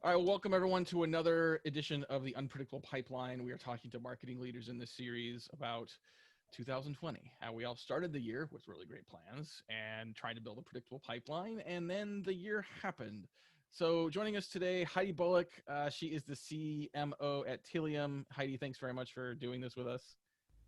All right, well, welcome everyone to another edition of the Unpredictable Pipeline. We are talking to marketing leaders in this series about 2020, how we all started the year with really great plans and trying to build a predictable pipeline, and then the year happened. So joining us today, Heidi Bullock. She is the CMO at Tealium. Heidi, thanks very much for doing this with us.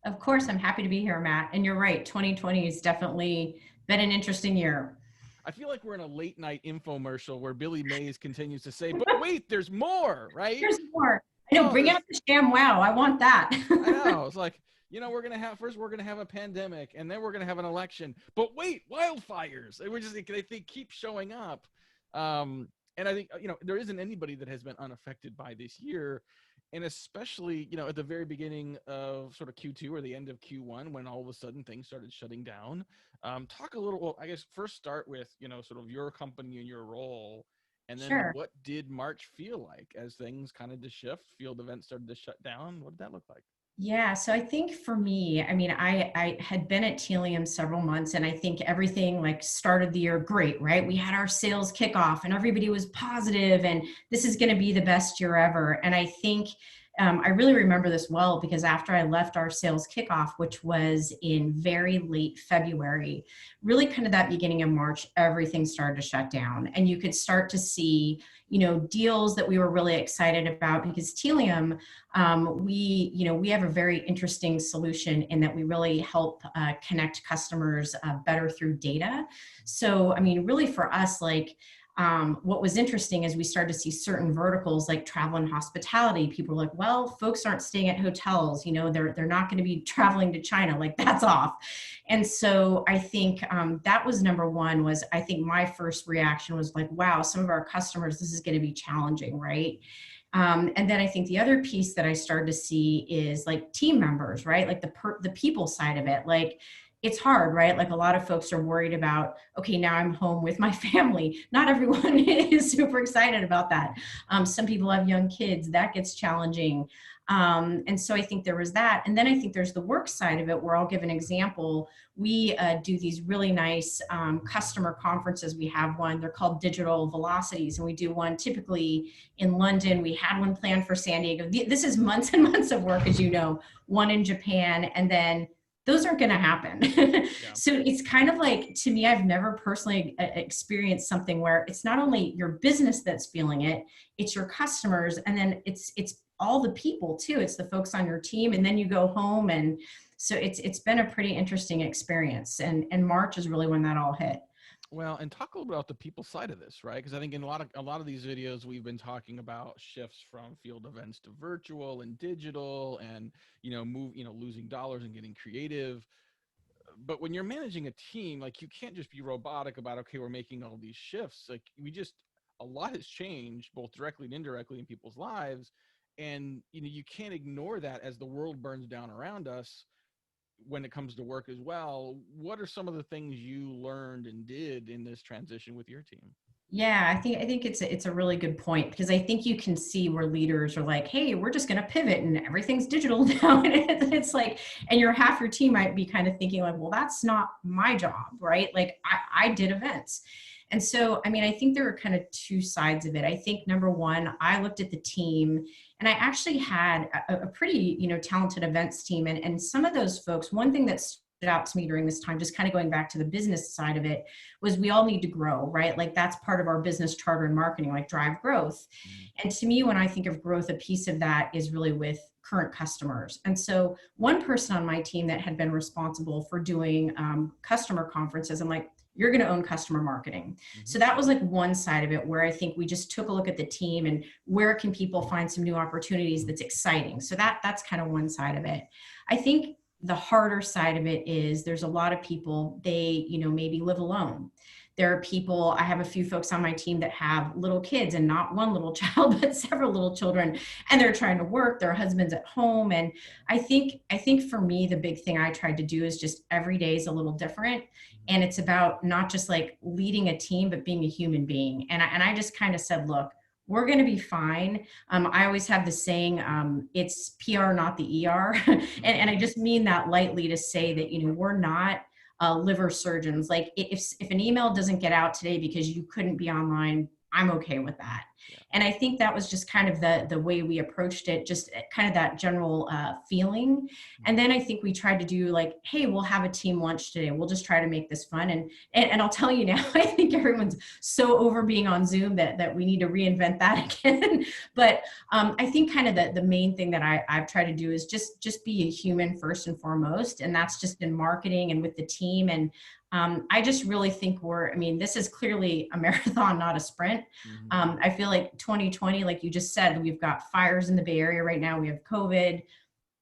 Of course, I'm happy to be here, Matt. And you're right, 2020 has definitely been an interesting year. I feel like we're in a late night infomercial where Billy Mays continues to say, but wait, there's more, right? There's more. I know, Oh, bring there's out the sham wow. I want that. I know. It's like, we're gonna have a pandemic, and then we're gonna have an election. But wait, wildfires. We're just they keep showing up. And I think there isn't anybody that has been unaffected by this year, and especially at the very beginning of sort of Q2 or the end of Q1 when all of a sudden things started shutting down. Talk a little. Well, I guess first start with sort of your company and your role. And then Sure. what did March feel like as things kind of to shift, field events started to shut down? What did that look like? Yeah, so I think for me, I mean, I had been at Tealium several months, and I think everything like started the year great, right? We had our sales kickoff, and everybody was positive, and this is going to be the best year ever. And I think I really remember this well because after I left our sales kickoff, which was in very late February, really kind of that beginning of March, everything started to shut down, and you could start to see, deals that we were really excited about because Tealium we have a very interesting solution in that we really help connect customers better through data. So, I mean, really for us, like what was interesting is we started to see certain verticals like travel and hospitality. People were like, well, folks aren't staying at hotels, they're not going to be traveling to China, like that's off. And so I think that was number one. Was I think my first reaction was like, wow, some of our customers, this is going to be challenging, right? And then I think the other piece that I started to see is like team members, right? Like the people side of it. Like it's hard, right? Like a lot of folks are worried about, okay, now I'm home with my family. Not everyone is super excited about that. Some people have young kids, that gets challenging. And so I think there was that. And then I think there's the work side of it where I'll give an example. We do these really nice customer conferences. We have one, they're called Digital Velocities, and we do one typically in London. We had one planned for San Diego. This is months and months of work, as you know, one in Japan, and then those aren't going to happen. Yeah. So it's kind of like, to me, I've never personally experienced something where it's not only your business that's feeling it, it's your customers, and then it's all the people too. It's the folks on your team, and then you go home, and so it's been a pretty interesting experience. And March is really when that all hit. Well, and talk a little bit about the people side of this, right? Because I think in a lot of these videos we've been talking about shifts from field events to virtual and digital, and losing dollars and getting creative. But when you're managing a team, like you can't just be robotic about, okay, we're making all these shifts. Like a lot has changed both directly and indirectly in people's lives, and you can't ignore that as the world burns down around us when it comes to work as well. What are some of the things you learned and did in this transition with your team? Yeah, I think it's a really good point because I think you can see where leaders are like, hey, we're just going to pivot and everything's digital now. And it's like, and half your team might be kind of thinking like, well, that's not my job, right? Like I did events. And so, I mean, I think there are kind of two sides of it. I think number one, I looked at the team and I actually had a pretty, talented events team. And some of those folks, one thing that stood out to me during this time, just kind of going back to the business side of it, was we all need to grow, right? Like that's part of our business charter and marketing, like drive growth. Mm. And to me, when I think of growth, a piece of that is really with current customers. And so one person on my team that had been responsible for doing customer conferences, I'm like, you're going to own customer marketing. Mm-hmm. So that was like one side of it where I think we just took a look at the team and where can people find some new opportunities that's exciting. So that's kind of one side of it. I think the harder side of it is there's a lot of people, they, maybe live alone. There are people, I have a few folks on my team that have little kids, and not one little child, but several little children, and they're trying to work, their husband's at home. And I think for me, the big thing I tried to do is just every day is a little different. And it's about not just like leading a team, but being a human being. And I just kind of said, look, we're going to be fine. I always have the saying, it's PR, not the ER. And I just mean that lightly to say that, we're not liver surgeons. Like if an email doesn't get out today because you couldn't be online, I'm okay with that. Yeah. And I think that was just kind of the way we approached it, just kind of that general feeling. And then I think we tried to do like, hey, we'll have a team lunch today. We'll just try to make this fun. And I'll tell you now, I think everyone's so over being on Zoom that we need to reinvent that again. But I think kind of the main thing that I've tried to do is just be a human first and foremost. And that's just in marketing and with the team. And I just really think this is clearly a marathon, not a sprint. Mm-hmm. I feel like 2020, like you just said, we've got fires in the Bay Area right now. We have COVID.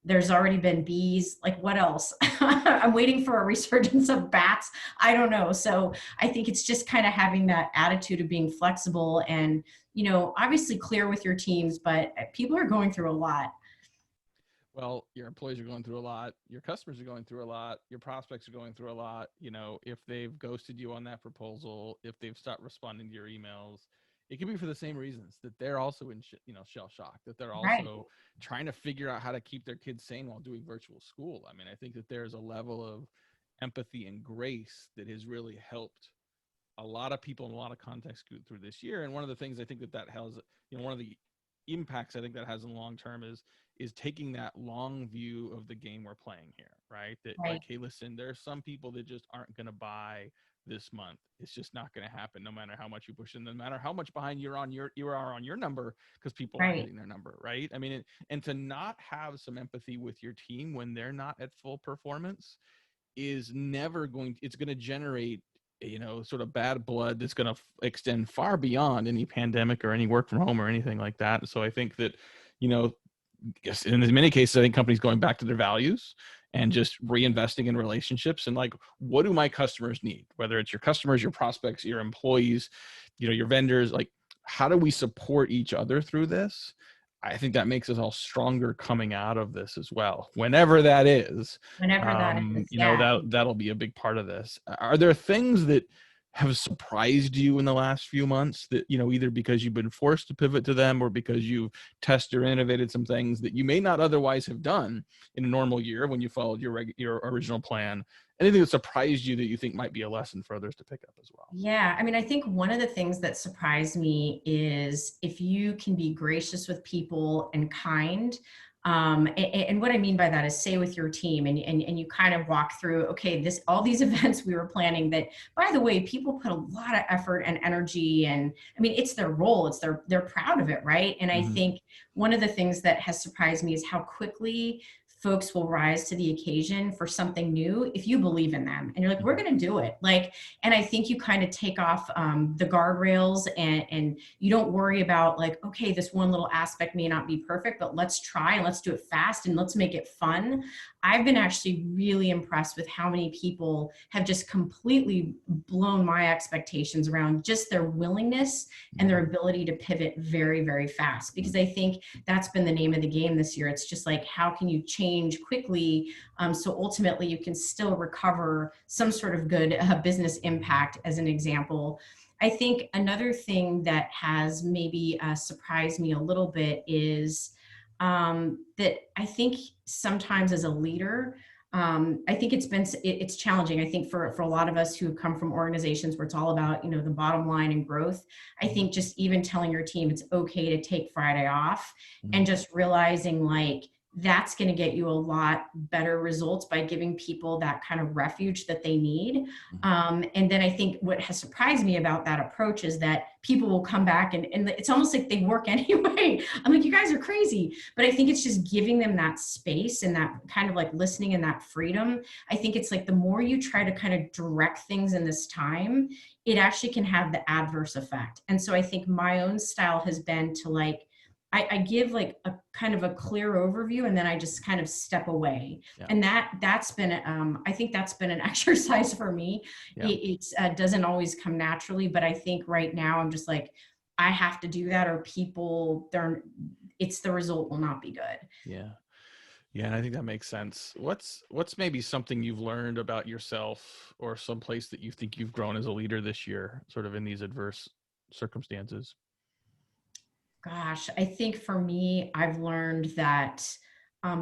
There's already been bees. Like, what else? I'm waiting for a resurgence of bats. I don't know. So I think it's just kind of having that attitude of being flexible and, obviously clear with your teams, but people are going through a lot. Well, your employees are going through a lot. Your customers are going through a lot. Your prospects are going through a lot. If they've ghosted you on that proposal, if they've stopped responding to your emails, it can be for the same reasons that they're also in, shell shock, that they're Right. also trying to figure out how to keep their kids sane while doing virtual school. I mean, I think that there's a level of empathy and grace that has really helped a lot of people in a lot of contexts go through this year. And one of the things I think that has, one of the impacts I think that has in the long term is taking that long view of the game we're playing here, right? That Right. like, hey, listen, there are some people that just aren't going to buy this month. It's just not going to happen, no matter how much you push them, no matter how much behind you are on your number, because people aren't Right. hitting their number, right? I mean, and to not have some empathy with your team when they're not at full performance is never going. It's going to generate sort of bad blood that's going to extend far beyond any pandemic or any work from home or anything like that. So I think that, yes, in many cases, I think companies going back to their values and just reinvesting in relationships and like, what do my customers need? Whether it's your customers, your prospects, your employees, your vendors, like, how do we support each other through this? I think that makes us all stronger coming out of this as well. Whenever that is, Whenever that is, yeah. that'll be a big part of this. Are there things that have surprised you in the last few months that, either because you've been forced to pivot to them or because you've tested or innovated some things that you may not otherwise have done in a normal year when you followed your original plan? Anything that surprised you that you think might be a lesson for others to pick up as well? Yeah, I think one of the things that surprised me is if you can be gracious with people and kind. And what I mean by that is say with your team and you kind of walk through, okay, all these events we were planning that, by the way, people put a lot of effort and energy, and it's their role, they're proud of it, right? And I Mm-hmm. think one of the things that has surprised me is how quickly folks will rise to the occasion for something new if you believe in them and you're like, we're going to do it. And I think you kind of take off the guardrails and you don't worry about like, okay, this one little aspect may not be perfect, but let's try and let's do it fast and let's make it fun. I've been actually really impressed with how many people have just completely blown my expectations around just their willingness and their ability to pivot very, very fast. Because I think that's been the name of the game this year. It's just like, how can you change quickly so ultimately you can still recover some sort of good business impact, as an example. I think another thing that has maybe surprised me a little bit is that I think sometimes as a leader, I think it's challenging. I think for a lot of us who come from organizations where it's all about, the bottom line and growth, I think just even telling your team it's okay to take Friday off and just realizing like, that's going to get you a lot better results by giving people that kind of refuge that they need. And then I think what has surprised me about that approach is that people will come back and it's almost like they work anyway. I'm like, you guys are crazy. But I think it's just giving them that space and that kind of like listening and that freedom. I think it's like the more you try to kind of direct things in this time, it actually can have the adverse effect. And so I think my own style has been to like, I give like a kind of a clear overview and then I just kind of step away. Yeah. And that's been, I think that's been an exercise for me. Yeah. It doesn't always come naturally, but I think right now I'm just like, I have to do that or the result will not be good. Yeah. Yeah, and I think that makes sense. What's maybe something you've learned about yourself or some place that you think you've grown as a leader this year, sort of in these adverse circumstances? Gosh, I think for me, I've learned that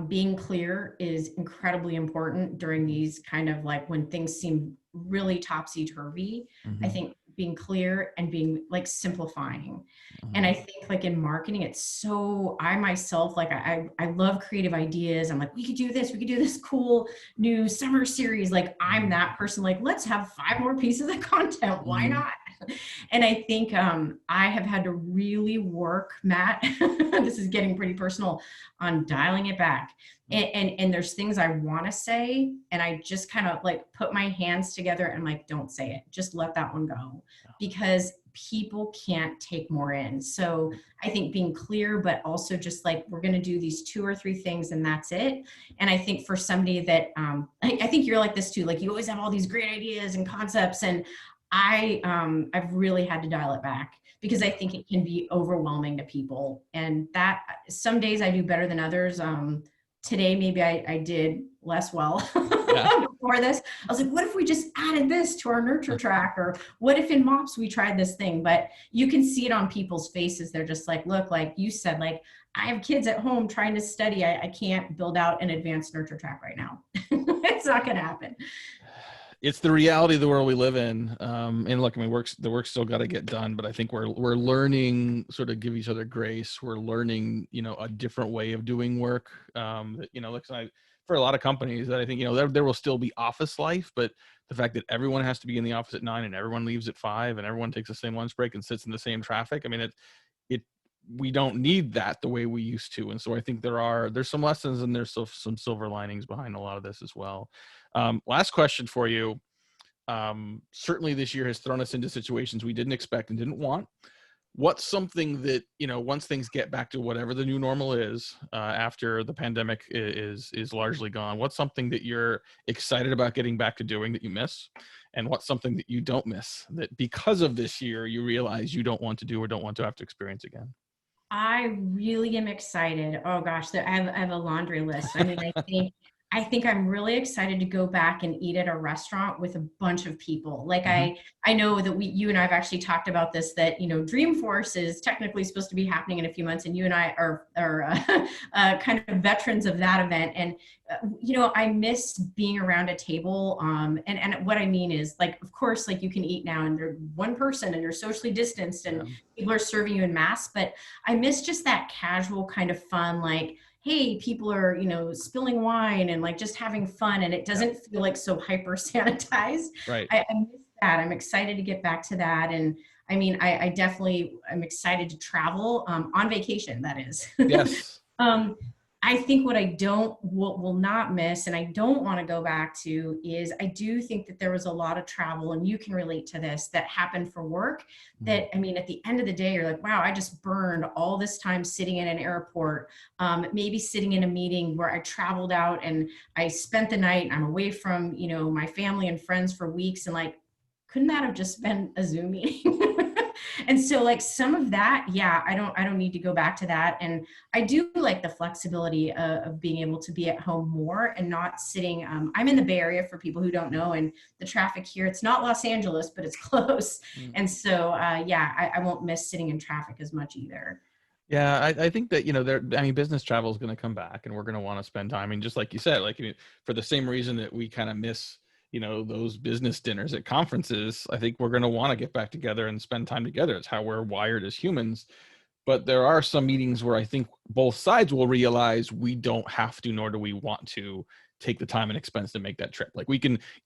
being clear is incredibly important during these kind of like when things seem really topsy-turvy. I Mm-hmm. think being clear and being like simplifying. And I Mhm. think like in marketing, it's so, I myself, like I love creative ideas. I'm like, we could do this, we could do this cool new summer series. Like I'm Mhm. that person, like, let's have 5 more pieces of content. Why Mhm. not? And I think I have had to really work, Matt, this is getting pretty personal, on dialing it back. And there's things I want to say, and I just kind of like put my hands together and like, don't say it. Just let that one go, because people can't take more in. So I think being clear, but also just like, we're going to do these 2 or 3 things and that's it. And I think for somebody that, I think you're like this too, like you always have all these great ideas and concepts. And I've really had to dial it back, because I think it can be overwhelming to people. And that some days I do better than others. Today, maybe I did less well. Yeah. Before this, I was like, what if we just added this to our nurture track? Or what if in MOPS we tried this thing? But you can see it on people's faces. They're just like, look, like you said, like, I have kids at home trying to study. I can't build out an advanced nurture track right now. It's not going to happen. It's the reality of the world we live in. And look, I mean, the work's still got to get done, but I think we're learning sort of give each other grace. We're learning, a different way of doing work. That, like for a lot of companies that I think, there will still be office life, but the fact that everyone has to be in the office at 9 and everyone leaves at 5 and everyone takes the same lunch break and sits in the same traffic. I mean, it we don't need that the way we used to. And so I think there's some lessons and there's some silver linings behind a lot of this as well. Last question for you. Certainly this year has thrown us into situations we didn't expect and didn't want. What's something that, once things get back to whatever the new normal is, after the pandemic is largely gone, what's something that you're excited about getting back to doing that you miss? And what's something that you don't miss that because of this year, you realize you don't want to do or don't want to have to experience again? I really am excited. Oh gosh, I have a laundry list. I mean, I think I'm really excited to go back and eat at a restaurant with a bunch of people. Like Mm-hmm. I know that you and I have actually talked about this, that Dreamforce is technically supposed to be happening in a few months, and you and I are kind of veterans of that event. And I miss being around a table. And what I mean is, like, of course, like you can eat now and you're one person and you're socially distanced and Yeah. people are serving you in masks, but I miss just that casual kind of fun, like, hey, people are, spilling wine and like just having fun, and it Yeah. doesn't feel like so hyper sanitized. Right. I miss that. I'm excited to get back to that. And I mean, I definitely am excited to travel on vacation, that is. Yes. um, I think what I don't will not miss, and I don't want to go back to, is I do think that there was a lot of travel, and you can relate to this, that happened for work. That, I mean, at the end of the day, you're like, wow, I just burned all this time sitting in an airport, maybe sitting in a meeting where I traveled out and I spent the night. I'm away from my family and friends for weeks, and like, couldn't that have just been a Zoom meeting? And so like some of that, yeah, I don't need to go back to that. And I do like the flexibility of being able to be at home more and not sitting. I'm in the Bay Area, for people who don't know, and the traffic here, it's not Los Angeles, but it's close. Mm. And so, yeah, I won't miss sitting in traffic as much either. Yeah, I think that, business travel is going to come back and we're going to want to spend time. I mean, just like you said, like, for the same reason that we kind of miss, those business dinners at conferences, I think we're going to want to get back together and spend time together. It's how we're wired as humans. But there are some meetings where I think both sides will realize we don't have to, nor do we want to take the time and expense to make that trip. Like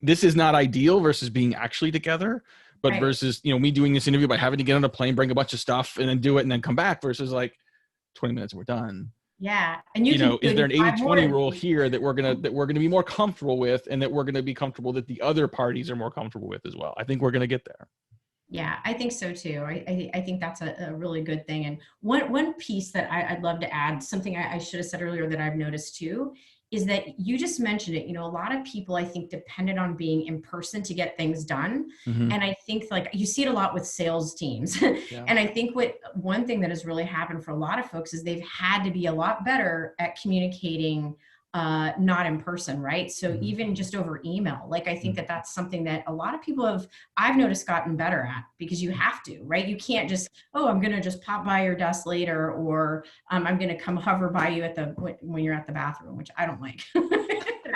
this is not ideal versus being actually together, but Right. versus, me doing this interview by having to get on a plane, bring a bunch of stuff and then do it and then come back versus like 20 minutes and we're done. Yeah. And you can Is there do an 5 more 80-20 of rule these. here that we're going to be more comfortable with and that we're going to be comfortable that the other parties are more comfortable with as well? I think we're going to get there. Yeah, I think so too. I think that's a really good thing. And one piece that I'd love to add, something I should have said earlier that I've noticed too, is that you just mentioned it. A lot of people, I think, depended on being in person to get things done. Mm-hmm. And I think like you see it a lot with sales teams. Yeah. And I think one thing that has really happened for a lot of folks is they've had to be a lot better at communicating not in person, right? So Mm-hmm. even just over email, like I think Mm-hmm. that that's something that a lot of people I've noticed gotten better at, because you have to, right? You can't just, oh, I'm going to just pop by your desk later, or I'm going to come hover by you when you're at the bathroom, which I don't like.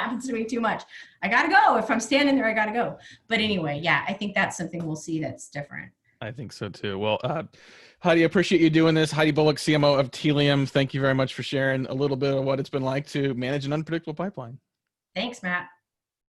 happens to me too much. I got to go. If I'm standing there, I got to go. But anyway, yeah, I think that's something we'll see that's different. I think so too. Well, Heidi, I appreciate you doing this. Heidi Bullock, CMO of Tealium. Thank you very much for sharing a little bit of what it's been like to manage an unpredictable pipeline. Thanks, Matt.